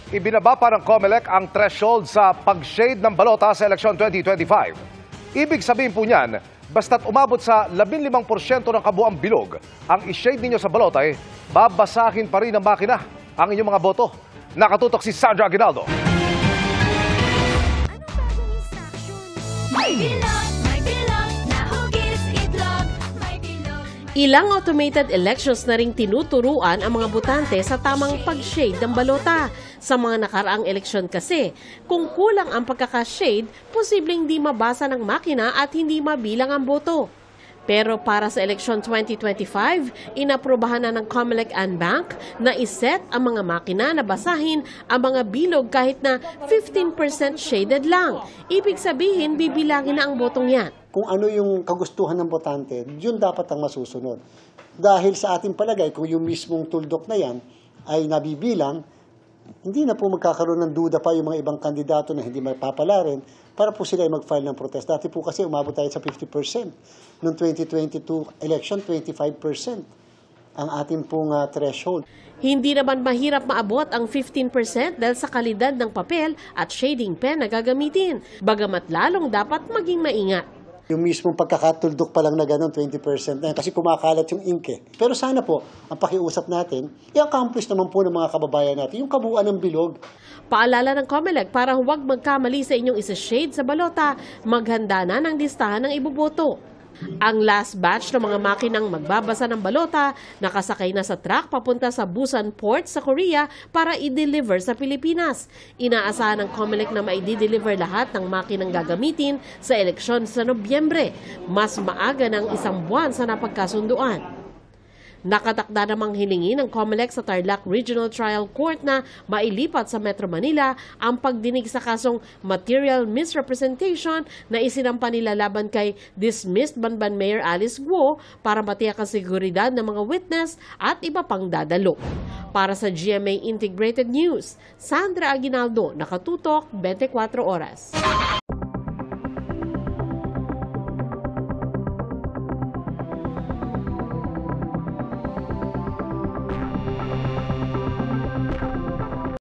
Ibinaba pa ng COMELEC ang threshold sa pag-shade ng balota sa eleksyon 2025. Ibig sabihin po niyan, basta't umabot sa 15% ng kabuang bilog ang i-shade ninyo sa balota, babasahin pa rin ng makina ang inyong mga boto. Nakatutok si Sandra Aguinaldo. Ilang automated elections na ring tinuturuan ang mga botante sa tamang pag-shade ng balota. Sa mga nakaraang eleksyon kasi, kung kulang ang pagkaka-shade, posibleng di mabasa ng makina at hindi mabilang ang boto. Pero para sa eleksyon 2025, inaprubahan na ng COMELEC and Bank na iset ang mga makina na basahin ang mga bilog kahit na 15% shaded lang. Ibig sabihin, bibilangin na ang botong yan. Kung ano yung kagustuhan ng botante, yun dapat ang masusunod. Dahil sa ating palagay, kung yung mismong tuldok na yan ay nabibilang, hindi na po magkakaroon ng duda pa yung mga ibang kandidato na hindi mapapala rin para po sila ay mag-file ng protest. Dati po kasi umabot tayo sa 50%. Noong 2022 election, 25% ang ating pong threshold. Hindi naman mahirap maabot ang 15% dahil sa kalidad ng papel at shading pen na gagamitin. Bagamat lalong dapat maging maingat. Yung mismong pagkakatuldok pa lang na gano'n, 20% na yan, kasi kumakalat yung ink eh. Pero sana po, ang pakiusap natin, i-accomplish naman po ng mga kababayan natin yung kabuuan ng bilog. Paalala ng COMELEC para huwag magkamali sa inyong isa-shade sa balota, maghanda na ng listahan ng iboboto. Ang last batch ng mga makinang magbabasa ng balota nakasakay na sa truck papunta sa Busan Port sa Korea para i-deliver sa Pilipinas. Inaasahan ng COMELEC na mai-deliver lahat ng makinang gagamitin sa eleksyon sa Nobyembre, mas maaga ng isang buwan sa napagkasunduan. Nakatakda namang hilingin ng COMELEC sa Tarlac Regional Trial Court na mailipat sa Metro Manila ang pagdinig sa kasong material misrepresentation na isinampa nila laban kay dismissed Banban Mayor Alice Guo para matiyak ang seguridad ng mga witness at iba pang dadalo. Para sa GMA Integrated News, Sandra Aguinaldo, Nakatutok, 24 Oras.